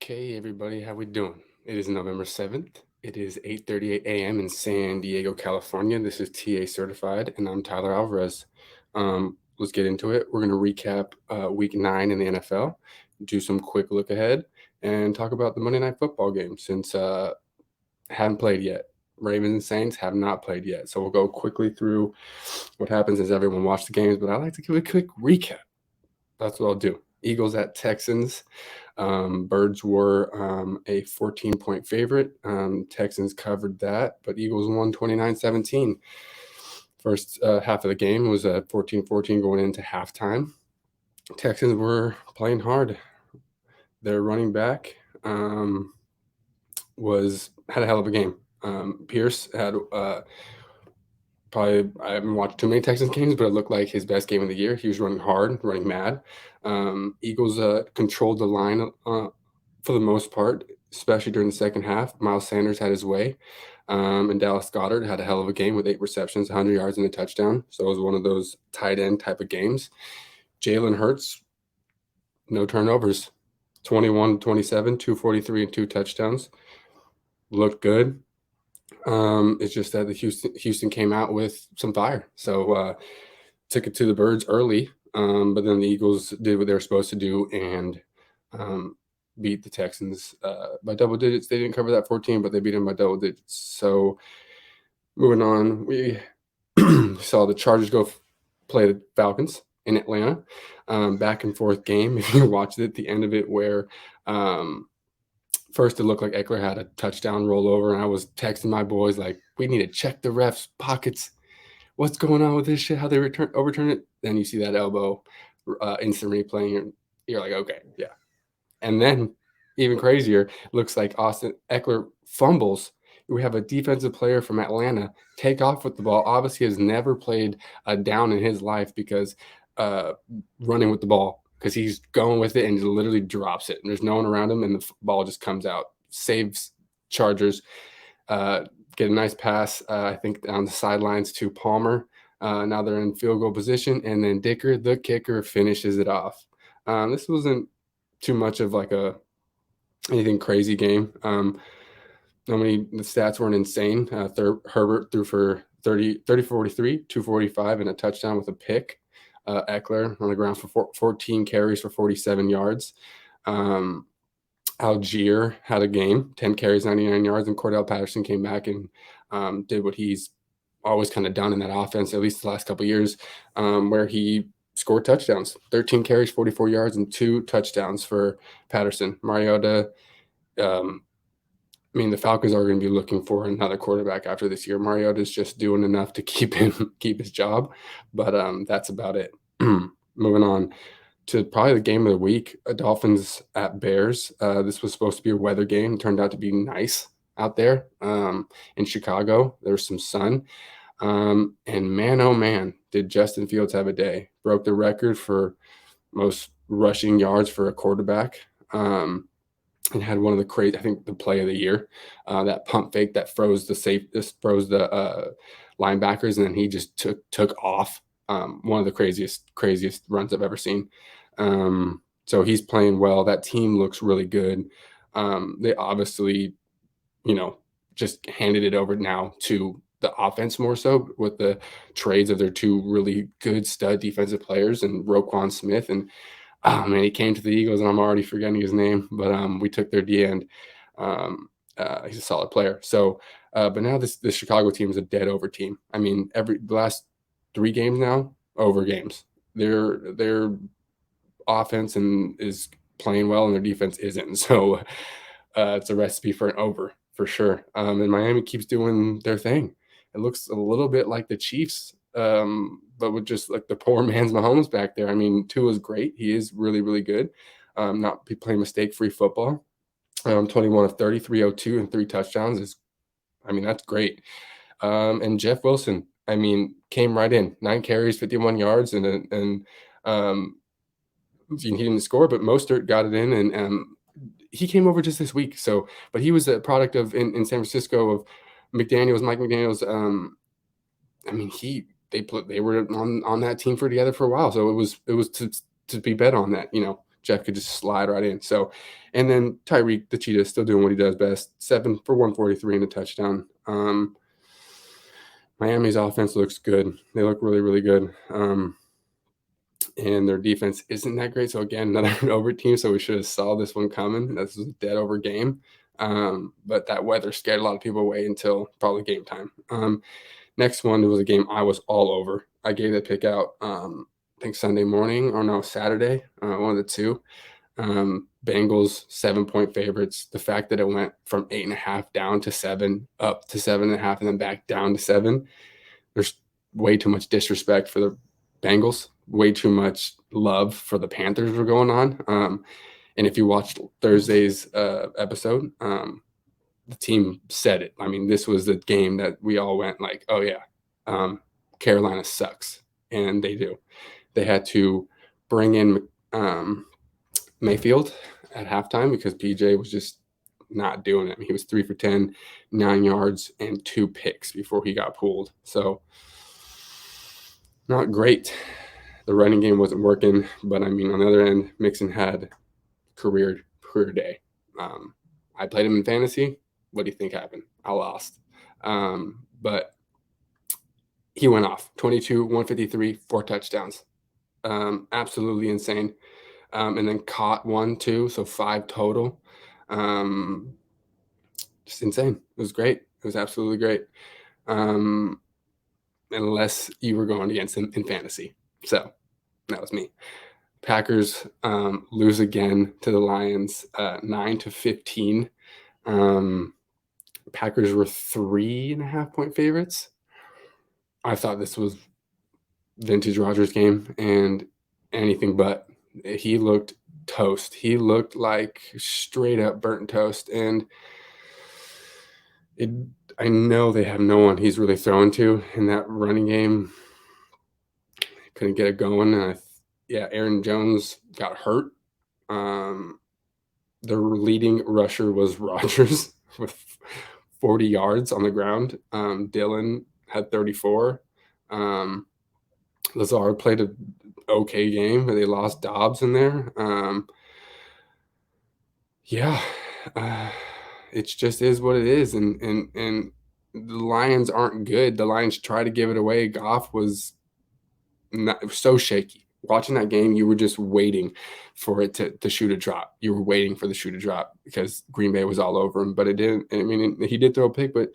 Okay, everybody, how we doing? It is November 7th. It is 8:38 a.m. in San Diego, California. This is TA Certified, and I'm Tyler Alvarez. Let's get into it. We're going to recap Week 9 in the NFL, do some quick look ahead, and talk about the Monday Night Football game since haven't played yet. Ravens and Saints have not played yet. So we'll go quickly through what happens as everyone watched the games, but I like to give a quick recap. That's what I'll do. Eagles at Texans. Birds were a 14-point favorite. Texans covered that, but Eagles won 29-17. First half of the game was a 14-14 going into halftime. Texans were playing hard. Their running back had a hell of a game. Pierce had probably, I haven't watched too many Texans games, but it looked like his best game of the year. He was running hard, running mad. Eagles controlled the line for the most part, especially during the second half. Miles Sanders had his way, and Dallas Goedert had a hell of a game with 8 receptions, 100 yards, and a touchdown. So it was one of those tight end type of games. Jalen Hurts, no turnovers, 21-27, 243, and 2 touchdowns. Looked good. It's just that the Houston came out with some fire, so took it to the Birds early. But then the Eagles did what they were supposed to do and beat the Texans by double digits. They didn't cover that 14, but they beat them by double digits. So moving on, we saw the Chargers go play the Falcons in Atlanta. Back and forth game. If you watched it, the end of it where first, it looked like Eckler had a touchdown rollover, and I was texting my boys like, "We need to check the refs' pockets. What's going on with this shit? How they overturn it?" Then you see that elbow, instant replay, and you're like, "Okay, yeah." And then, even crazier, looks like Austin Eckler fumbles. We have a defensive player from Atlanta take off with the ball. Obviously, has never played a down in his life because running with the ball. Because he's going with it and he literally drops it. And there's no one around him, and the ball just comes out. Saves Chargers. Get a nice pass, I think, on the sidelines to Palmer. Now they're in field goal position. And then Dicker, the kicker, finishes it off. This wasn't too much of like anything crazy game. The stats weren't insane. Herbert threw for 30 43, 245, and a touchdown with a pick. Eckler on the ground for 14 carries for 47 yards. Algier had a game, 10 carries, 99 yards, and Cordell Patterson came back and did what he's always kind of done in that offense, at least the last couple of years, where he scored touchdowns, 13 carries, 44 yards, and 2 touchdowns for Patterson. Mariota, the Falcons are going to be looking for another quarterback after this year. Mariota's just doing enough to keep his job, but that's about it. Moving on to probably the game of the week, Dolphins at Bears. This was supposed to be a weather game. It turned out to be nice out there in Chicago. There was some sun. And man, oh man, did Justin Fields have a day. Broke the record for most rushing yards for a quarterback. And had one of the crazy, I think, the play of the year, that pump fake that froze the linebackers, and then he just took off. One of the craziest runs I've ever seen. So he's playing well. That team looks really good. They obviously, just handed it over now to the offense more so with the trades of their 2 really good stud defensive players and Roquan Smith and. Oh man, he came to the Eagles, and I'm already forgetting his name. But we took their D end. He's a solid player. So, but now this Chicago team is a dead over team. I mean, the last 3 games now, over games. Their offense is playing well, and their defense isn't. So, it's a recipe for an over for sure. And Miami keeps doing their thing. It looks a little bit like the Chiefs. But with just like the poor man's Mahomes back there. I mean, Tua is great. He is really, really good. Not playing mistake-free football. 21 of 30, 302, and 3 touchdowns that's great. And Jeff Wilson, came right in. 9 carries, 51 yards, and he didn't score, but Mostert got it in, and he came over just this week. So, but he was a product of in San Francisco of Mike McDaniel's. They were on that team together for a while, so it was to be bet on that, Jeff could just slide right in. So, and then Tyreek, the cheetah, still doing what he does best. 7 for 143 and a touchdown. Miami's offense looks good. They look really, really good. And their defense isn't that great. So again, another over team. So we should have saw this one coming. This was a dead over game. But that weather scared a lot of people away until probably game time. Next one was a game I was all over. I gave that pick out, I think Sunday morning or no, Saturday, one of the two. Bengals 7-point favorites. The fact that it went from 8.5 down to 7, up to 7.5, and then back down to 7. There's way too much disrespect for the Bengals, way too much love for the Panthers were going on. And if you watched Thursday's episode, the team said it. I mean, this was the game that we all went like, oh yeah, Carolina sucks. And they do. They had to bring in Mayfield at halftime because PJ was just not doing it. I mean, he was 3 for 10, 9 yards, and 2 picks before he got pulled. So not great. The running game wasn't working, but I mean, on the other end, Mixon had career day. I played him in fantasy. What do you think happened? I lost. But he went off 22, 153, 4 touchdowns. Absolutely insane. And then caught 1, 2, so 5 total. Just insane. It was great. It was absolutely great. Unless you were going against him in fantasy. So that was me. Packers lose again to the Lions, 9-15. Packers were 3.5-point favorites. I thought this was vintage Rodgers game and anything but. He looked toast. He looked like straight up burnt toast. And I know they have no one he's really throwing to in that running game. Couldn't get it going. And Aaron Jones got hurt. The leading rusher was Rodgers with 40 yards on the ground. Dylan had 34. Lazard played an okay game, but they lost Dobbs in there. It just is what it is. And the Lions aren't good. The Lions try to give it away. Goff was so shaky. Watching that game, you were just waiting for it to shoot a drop. You were waiting for the shoot to drop because Green Bay was all over him, but it didn't. I mean, he did throw a pick, but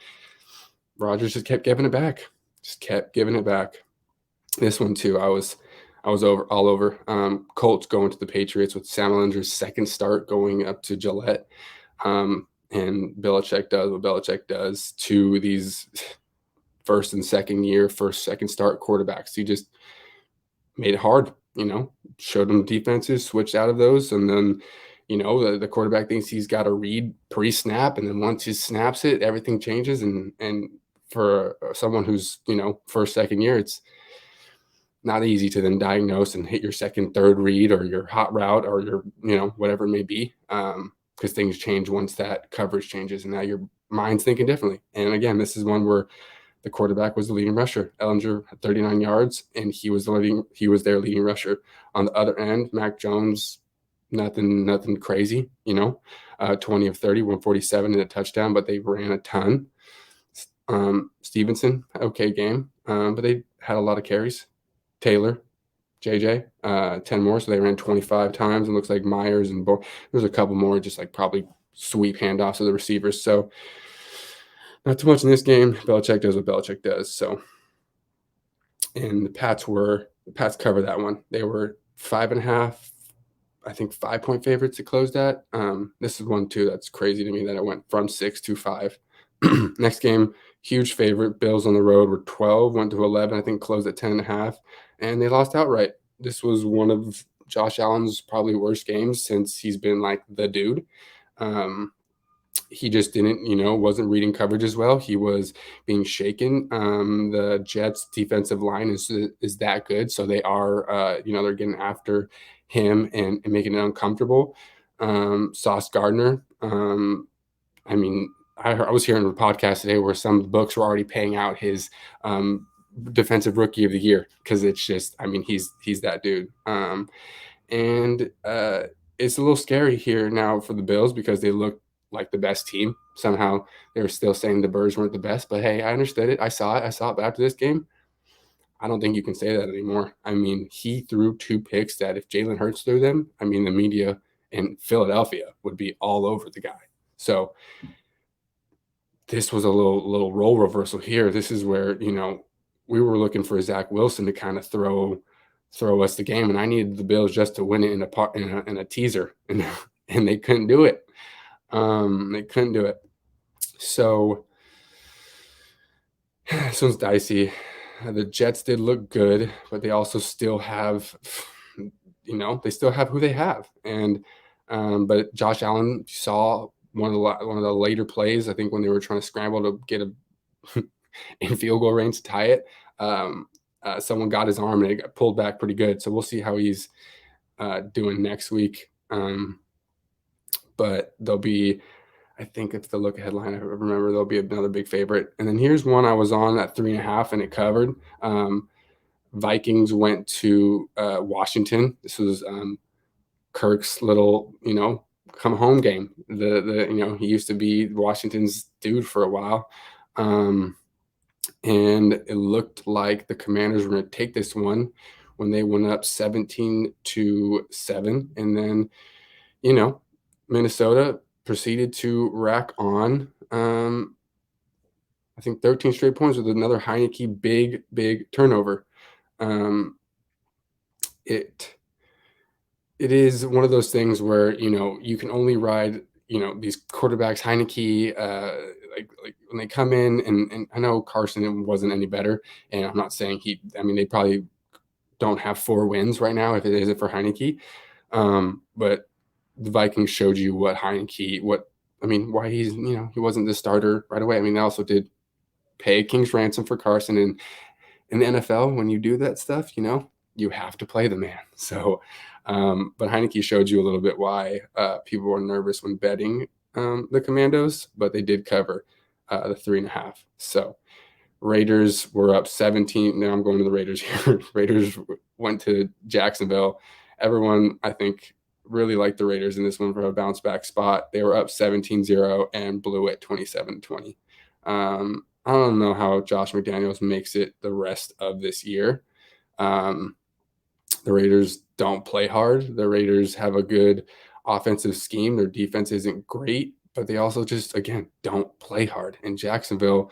Rodgers just kept giving it back. Just kept giving it back. This one too, I was all over. Colts going to the Patriots with Sam Ehlinger's second start going up to Gillette. And Belichick does what Belichick does to these first and second start quarterbacks. He just made it hard, showed them defenses, switched out of those. And then, the quarterback thinks he's got to read pre-snap. And then once he snaps it, everything changes. And for someone who's, first, second year, it's not easy to then diagnose and hit your second, third read or your hot route or your, whatever it may be. Because things change once that coverage changes. And now your mind's thinking differently. And again, this is one where the quarterback was the leading rusher. Ehlinger had 39 yards, and he was their leading rusher. On the other end, Mac Jones, nothing crazy, 20 of 30, 147 and a touchdown, but they ran a ton. Stevenson, okay game, but they had a lot of carries. Taylor, JJ, 10 more, so they ran 25 times. It looks like Myers and there's a couple more, just like probably sweep handoffs to the receivers. So not too much in this game. Belichick does what Belichick does. So, and the Pats covered that one. They were 5.5, I think 5-point favorites to close that. This is one too that's crazy to me that it went from 6 to 5. Next game, huge favorite. Bills on the road were 12, went to 11. I think closed at 10.5, and they lost outright. This was one of Josh Allen's probably worst games since he's been like the dude. He just didn't, wasn't reading coverage as well. He was being shaken. The Jets defensive line is that good. So they are, they're getting after him and making it uncomfortable. Sauce Gardner. I was hearing a podcast today where some books were already paying out his defensive rookie of the year. Cause it's just, he's that dude. it's a little scary here now for the Bills because they look like the best team. Somehow they were still saying the Birds weren't the best, but hey, I understood it. I saw it. I saw it. But after this game, I don't think you can say that anymore. I mean, he threw 2 picks that if Jalen Hurts threw them, I mean, the media in Philadelphia would be all over the guy. So this was a little role reversal here. This is where, we were looking for Zach Wilson to kind of throw us the game, and I needed the Bills just to win it in a teaser, and they couldn't do it. They couldn't do it. So this one's dicey. The Jets did look good, but they also still have, they still have who they have, and but Josh Allen saw one of the later plays. I think when they were trying to scramble to get in field goal range to tie it, someone got his arm and it got pulled back pretty good. So we'll see how he's doing next week. But there'll be, I think it's the look ahead line. I remember there'll be another big favorite. And then here's one I was on at 3.5 and it covered. Vikings went to Washington. This was Kirk's little, come home game. He used to be Washington's dude for a while. And it looked like the Commanders were going to take this one when they went up 17-7. And then, Minnesota proceeded to rack on, I think 13 straight points with another Heineke big turnover. It is one of those things where, you can only ride, these quarterbacks, Heineke, like when they come in, and I know Carson wasn't any better, and I'm not saying they probably don't have 4 wins right now if it isn't for Heineke. But the Vikings showed you why why he's, he wasn't the starter right away. They also did pay king's ransom for Carson, and in the NFL, when you do that stuff, you have to play the man. So, but Heineke showed you a little bit why people were nervous when betting the Commandos, but they did cover the 3.5. So Raiders were up 17. Now I'm going to the Raiders here. Raiders went to Jacksonville. Everyone, I think, really liked the Raiders in this one for a bounce back spot. They were up 17-0 and blew it 27-20. I don't know how Josh McDaniels makes it the rest of this year. The Raiders don't play hard. The Raiders have a good offensive scheme. Their defense isn't great, but they also just, again, don't play hard. And Jacksonville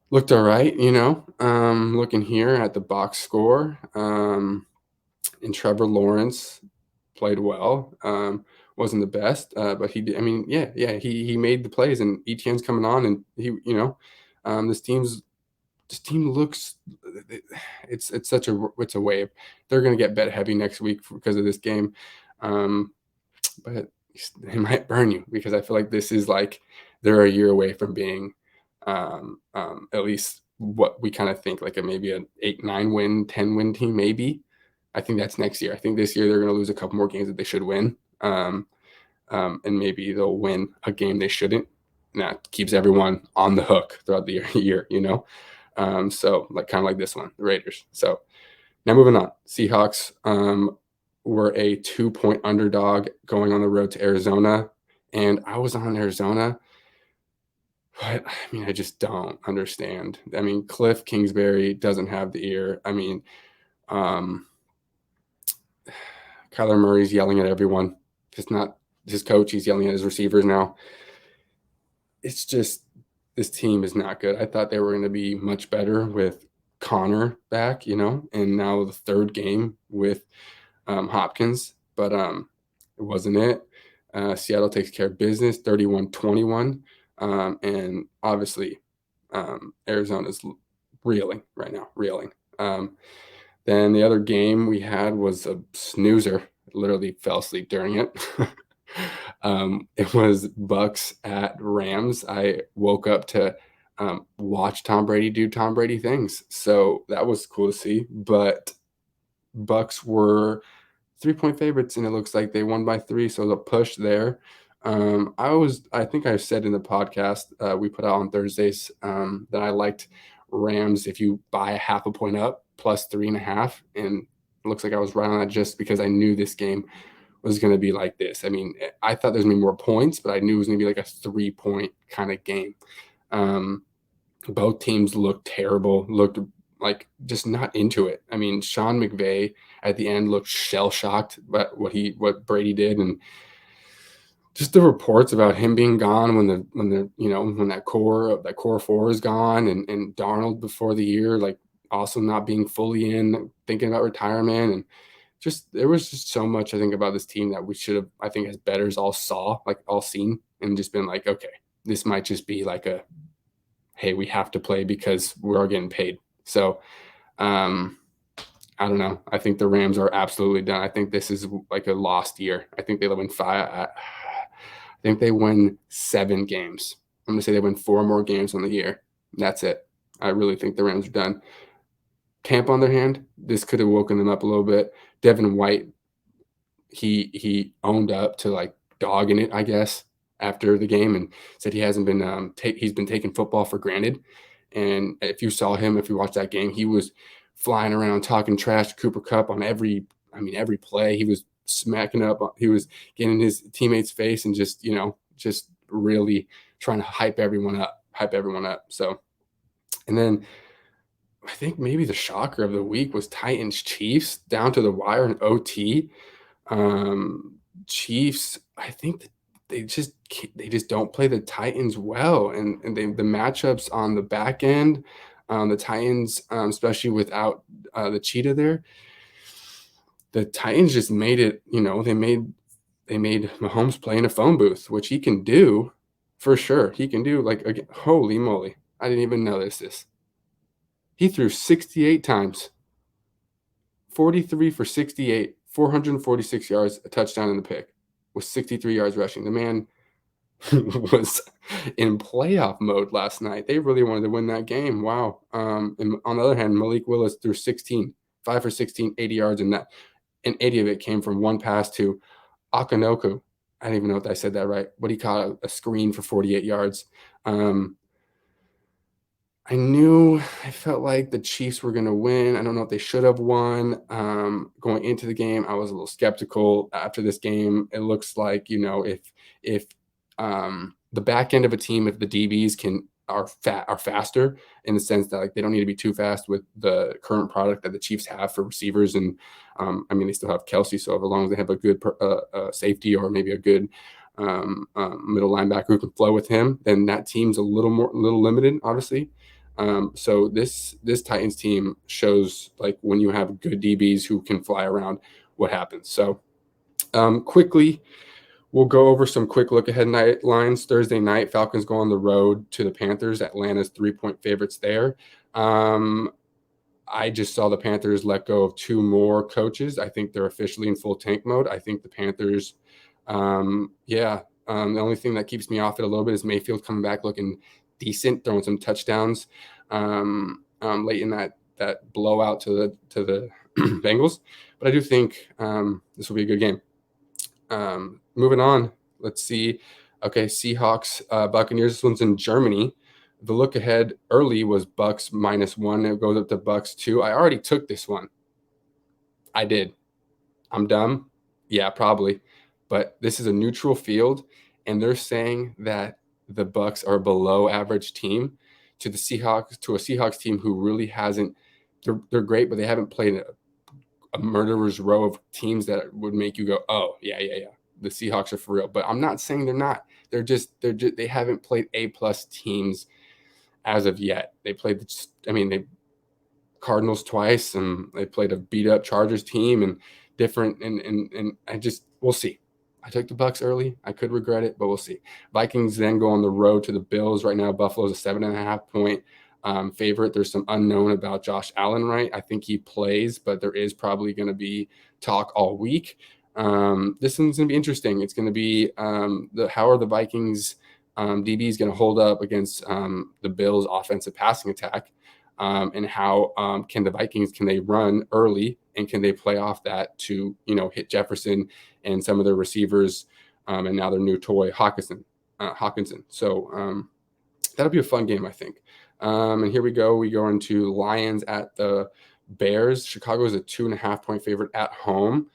looked all right, looking here at the box score. And Trevor Lawrence played well. Wasn't the best, but he did. He made the plays, and ETN's coming on, and this team looks, it's a wave. They're going to get bet heavy next week because of this game, but they might burn you because I feel like this is like they're a year away from being at least what we kind of think like maybe an 8-9 win 10 win team. Maybe I think that's next year. I think this year they're going to lose a couple more games that they should win, and maybe they'll win a game they shouldn't, and that keeps everyone on the hook throughout the year. So like kind of like this one, the Raiders. So now moving on, Seahawks were a 2-point underdog going on the road to Arizona, and I was on Arizona, but I just don't understand. Cliff Kingsbury doesn't have the ear. Kyler Murray's yelling at everyone. It's not his coach. He's yelling at his receivers now. It's just, this team is not good. I thought they were going to be much better with Connor back, and now the third game with Hopkins, but it wasn't it. Seattle takes care of business, 31-21, and obviously Arizona's reeling right now, reeling. Then the other game we had was a snoozer. I literally fell asleep during it. It was Bucks at Rams. I woke up to watch Tom Brady do Tom Brady things. So that was cool to see. But Bucks were 3-point favorites, and it looks like they won by 3. So the push there. I think I said in the podcast we put out on Thursdays that I liked Rams if you buy a 0.5 point up plus 3.5. And it looks like I was right on that just because I knew this game was going to be like this. I mean, I thought there was going to be more points, but I knew it was going to be like a 3-point kind of game. Both teams looked terrible, looked like just not into it. I mean, Sean McVay at the end looked shell-shocked by what Brady did, and just the reports about him being gone when that core four is gone, and Darnold before the year, like, also not being fully in, thinking about retirement, and just there was just so much I think about this team that we should have, I think, as bettors all seen, and just been like, okay, this might just be like a, hey, we have to play because we're all getting paid. So I don't know. I think the Rams are absolutely done. I think this is like a lost year. I think they win 5. I think they win 7 games. I'm going to say they win 4 more games on the year. That's it. I really think the Rams are done. Tampa, on their hand, this could have woken them up a little bit. Devin White, he owned up to like dogging it, I guess, after the game, and said he hasn't been he's been taking football for granted. And if you watched that game, he was flying around talking trash to Cooper Kupp on every play. He was smacking up. He was getting in his teammates' face and just really trying to hype everyone up. So, and then I think maybe the shocker of the week was Titans Chiefs down to the wire in OT. Chiefs, I think that they just don't play the Titans well, and the matchups on the back end, the Titans, especially without the cheetah there, the Titans just made it. They made Mahomes play in a phone booth, which he can do for sure. He can do, like, again, holy moly, I didn't even notice this. He threw 68 times, 43 for 68, 446 yards, a touchdown and a pick, with 63 yards rushing. The man was in playoff mode last night. They really wanted to win that game. Wow. And on the other hand, Malik Willis threw 5 for 16, 80 yards, and 80 of it came from one pass to Akinoku. I don't even know if I said that right, but he caught a screen for 48 yards. I felt like the Chiefs were going to win. I don't know if they should have won. Going into the game, I was a little skeptical. After this game, it looks like, if the back end of a team, if the DBs are faster, in the sense that, like, they don't need to be too fast with the current product that the Chiefs have for receivers, and they still have Kelsey, so as long as they have a good safety, or maybe a good middle linebacker who can flow with him, then that team's a little limited, obviously. So this Titans team shows, like, when you have good DBs who can fly around, what happens. So quickly, we'll go over some quick look ahead night lines. Thursday night, Falcons go on the road to the Panthers. Atlanta's 3-point favorites there. I just saw the Panthers let go of 2 more coaches. I think they're officially in full tank mode. I think the Panthers, the only thing that keeps me off it a little bit is Mayfield coming back looking decent, throwing some touchdowns late in that blowout to the Bengals. But I do think this will be a good game. Moving on, let's see. Okay, Seahawks, Buccaneers. This one's in Germany. The look ahead early was Bucks -1. It goes up to Bucks 2. I already took this one. I did. I'm dumb. Yeah, probably. But this is a neutral field, and they're saying that the Bucks are a below average team to a Seahawks team who really hasn't. They're great, but they haven't played a murderer's row of teams that would make you go, oh yeah, the Seahawks are for real. But I'm not saying they're not. They haven't played A+ teams as of yet. They played they Cardinals twice, and they played a beat up Chargers team, and different, and we'll see. I took the Bucks early. I could regret it, but we'll see. Vikings then go on the road to the Bills. Right now, Buffalo's a 7.5-point favorite. There's some unknown about Josh Allen, right? I think he plays, but there is probably going to be talk all week. This one's going to be interesting. It's going to be how are the Vikings DBs going to hold up against the Bills' offensive passing attack, and how can the Vikings, can they run early, and can they play off that to hit Jefferson and some of their receivers, and now their new toy Hawkinson. So that'll be a fun game, I think. And here we go. We go into Lions at the Bears. Chicago is a 2.5-point favorite at home.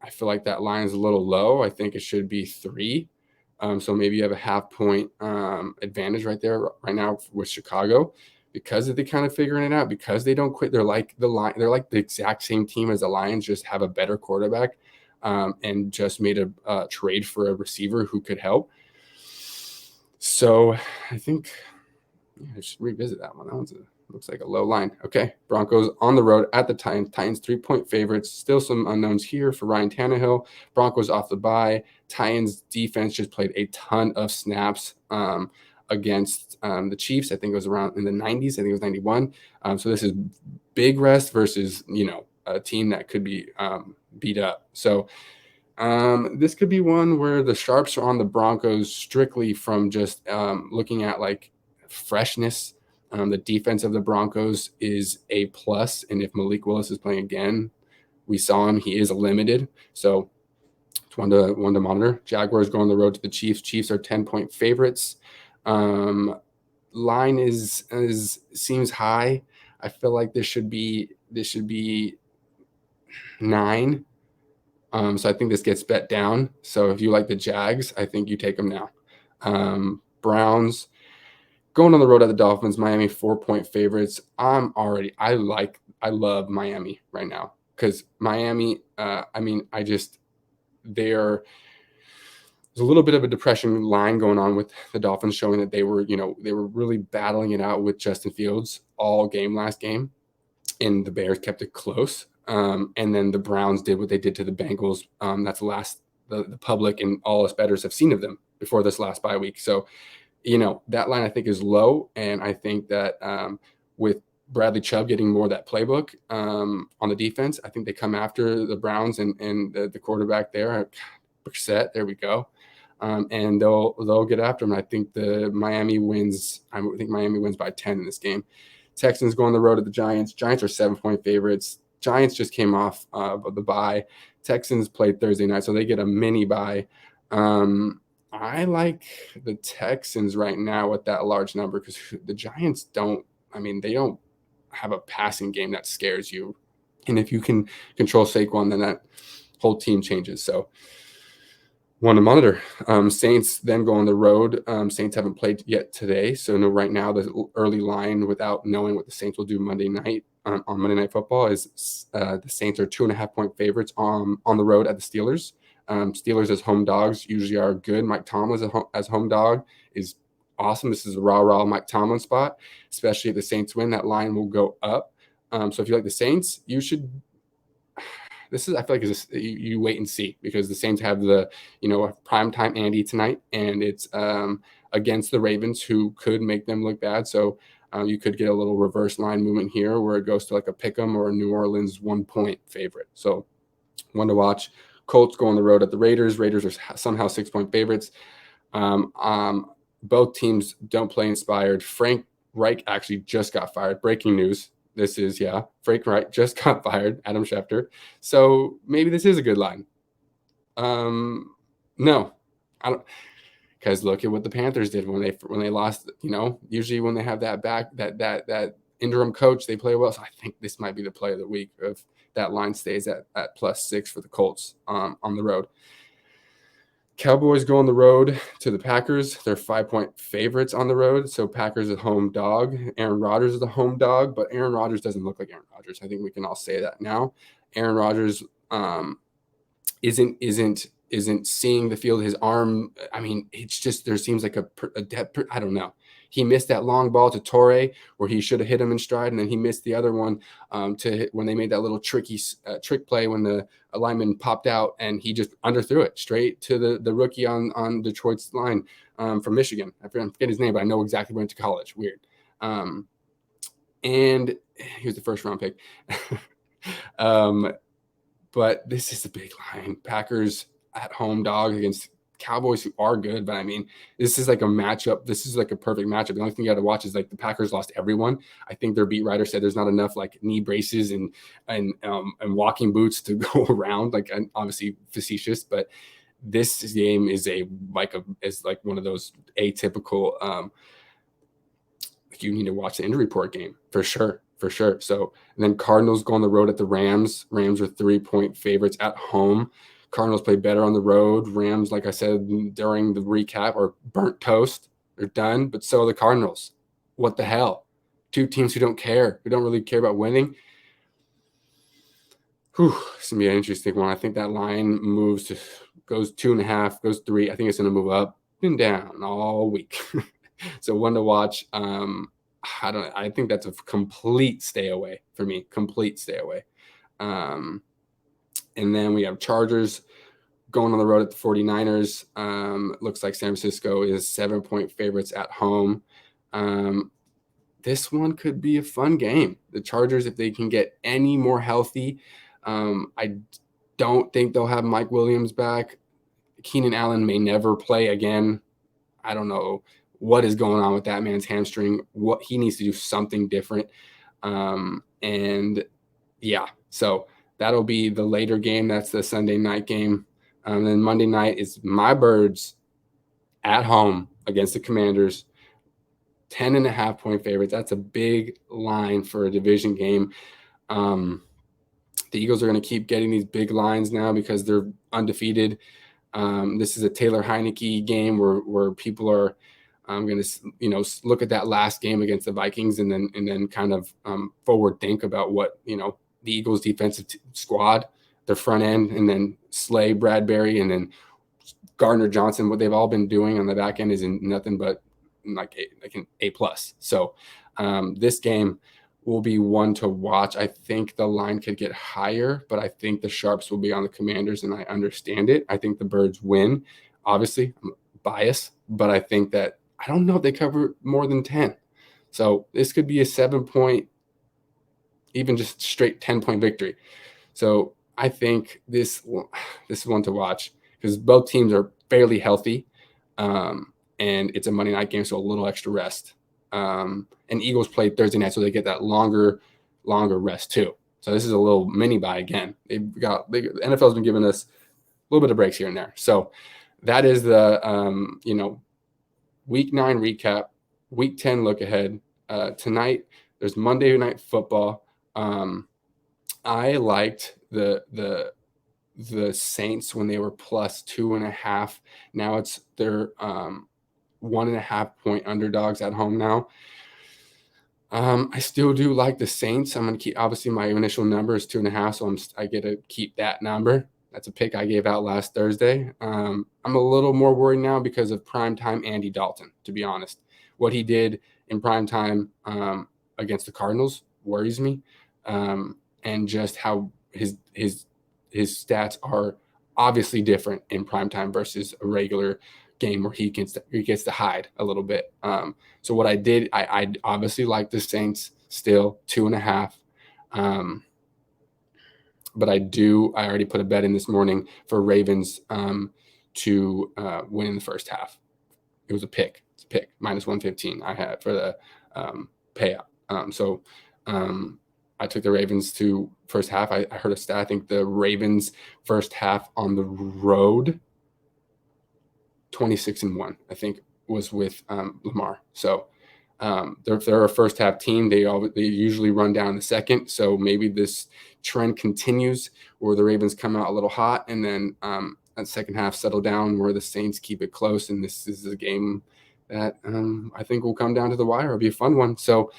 I feel like that line is a little low. I think it should be 3. So maybe you have a half-point advantage right there right now with Chicago because they're kind of figuring it out, because they don't quit. They're like the exact same team as the Lions, just have a better quarterback and just made a trade for a receiver who could help. So I think I should revisit that one. That one's looks like a low line. Okay, Broncos on the road at the Titans. Titans 3-point favorites. Still some unknowns here for Ryan Tannehill. Broncos off the bye. Titans defense just played a ton of snaps against the Chiefs. I think it was around in the 90s. I think it was 91. So this is big rest versus a team that could be beat up. So this could be one where the sharps are on the Broncos strictly from just looking at like freshness. The defense of the Broncos is a plus, and if Malik Willis is playing again, we saw him; he is limited, so it's one to monitor. Jaguars go on the road to the Chiefs. Chiefs are 10-point favorites. Line is seems high. I feel like this should be 9. So I think this gets bet down. So if you like the Jags, I think you take them now. Browns going on the road at the Dolphins. Miami 4-point favorites. I love Miami right now because Miami. There's a little bit of a depression line going on with the Dolphins, showing that they were really battling it out with Justin Fields all game last game, and the Bears kept it close. And then the Browns did what they did to the Bengals. That's the public and all us bettors have seen of them before this last bye week. So, that line I think is low. And I think that with Bradley Chubb getting more of that playbook on the defense, I think they come after the Browns and the quarterback there, Brissett. There we go. And they'll get after them. I think Miami wins. I think Miami wins by 10 in this game. Texans go on the road at the Giants. Giants are 7-point favorites. Giants just came off of the bye. Texans played Thursday night, so they get a mini bye. I like the Texans right now with that large number because the Giants they don't have a passing game that scares you. And if you can control Saquon, then that whole team changes. So one to monitor. Saints then go on the road. Saints haven't played yet today, so right now the early line without knowing what the Saints will do Monday night on Monday Night Football is the Saints are 2.5-point favorites on the road at the Steelers. Steelers as home dogs usually are good. Mike Tomlin as home dog is awesome. This is a rah Mike Tomlin spot, especially if the Saints win. That line will go up. So if you like the Saints, you should. I feel like you wait and see because the Saints have the primetime Andy tonight, and it's against the Ravens, who could make them look bad. So you could get a little reverse line movement here where it goes to like a Pick'em or a New Orleans 1-point favorite. So one to watch. Colts go on the road at the Raiders. Raiders are somehow 6-point favorites. Both teams don't play inspired. Frank Reich actually just got fired. Breaking news. Frank Reich just got fired. Adam Schefter. So maybe this is a good line. No, I don't. Because look at what the Panthers did when they lost. Usually when they have that interim coach, they play well. So I think this might be the play of the week if that line stays at +6 for the Colts on the road. Cowboys go on the road to the Packers. They're 5-point favorites on the road. So Packers is home dog. Aaron Rodgers is the home dog, but Aaron Rodgers doesn't look like Aaron Rodgers. I think we can all say that now. Aaron Rodgers isn't seeing the field. His arm, it's just there seems like a depth. I don't know. He missed that long ball to Torre where he should have hit him in stride, and then he missed the other one to hit when they made that little trick play when the lineman popped out, and he just underthrew it straight to the rookie on Detroit's line from Michigan. I forget his name, but I know exactly where he went to college. Weird. And he was the first-round pick. But this is a big line. Packers at home dog against Cowboys, who are good, but this is like a matchup. This is like a perfect matchup. The only thing you got to watch is like the Packers lost everyone. I think their beat writer said there's not enough like knee braces and walking boots to go around. Like, obviously facetious, but this game is like one of those atypical. You need to watch the injury report game for sure. for sure. So and then Cardinals go on the road at the Rams. Rams are 3-point favorites at home. Cardinals play better on the road. Rams, like I said during the recap, are burnt toast. They're done, but so are the Cardinals. What the hell? Two teams who don't care, who don't really care about winning. It's going to be an interesting one. I think that line goes 2.5, goes 3. I think it's going to move up and down all week. So one to watch. I think that's a complete stay away for me. Complete stay away. And then we have Chargers going on the road at the 49ers. Looks like San Francisco is 7-point favorites at home. This one could be a fun game. The Chargers, if they can get any more healthy, I don't think they'll have Mike Williams back. Keenan Allen may never play again. I don't know what is going on with that man's hamstring. What he needs to do something different. And yeah, so that'll be the later game. That's the Sunday night game. Then Monday night is my Birds at home against the Commanders. 10.5-point favorites. That's a big line for a division game. The Eagles are going to keep getting these big lines now because they're undefeated. This is a Taylor Heineke game where people are going to look at that last game against the Vikings and then kind of forward think about what the Eagles defensive squad, their front end, and then Slay, Bradbury, and then Gardner Johnson. What they've all been doing on the back end is nothing but like an A+. So this game will be one to watch. I think the line could get higher, but I think the sharps will be on the Commanders, and I understand it. I think the Birds win. Obviously, I'm biased, but I think that I don't know if they cover more than 10. So this could be a 7-point, even just straight 10-point victory. So I think this is one to watch because both teams are fairly healthy. And it's a Monday night game, so a little extra rest. And Eagles play Thursday night, so they get that longer rest too. So this is a little mini bye again. The NFL's been giving us a little bit of breaks here and there. So that is the Week 9 recap, Week 10 look ahead. Tonight there's Monday Night Football. I liked the Saints when they were plus 2.5. Now they're 1.5-point underdogs at home now. I still do like the Saints. I'm going to keep, obviously my initial number is 2.5, so I get to keep that number. That's a pick I gave out last Thursday. I'm a little more worried now because of primetime Andy Dalton, to be honest. What he did in primetime against the Cardinals worries me, and just how his stats are obviously different in primetime versus a regular game where he gets to hide a little bit. So what I did, I obviously like the Saints still 2.5. But I already put a bet in this morning for Ravens to win in the first half. It was a pick. It's a pick. Minus 115 I had for the payout. So I took the Ravens to first half. I heard a stat. I think the Ravens first half on the road, 26-1, I think, was with Lamar. So they're a first half team. They usually run down in the second. So maybe this trend continues where the Ravens come out a little hot and then that second half settle down where the Saints keep it close. And this is a game that I think will come down to the wire. It'll be a fun one. So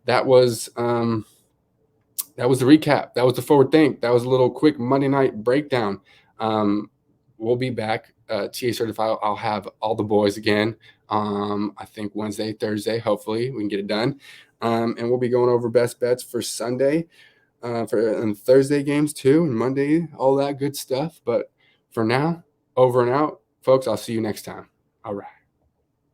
that was the recap. That was the forward think. That was a little quick Monday night breakdown. We'll be back. TA Certified. I'll have all the boys again. I think Wednesday, Thursday. Hopefully we can get it done. And we'll be going over best bets for Sunday, and Thursday games too, and Monday, all that good stuff. But for now, over and out, folks. I'll see you next time. All right.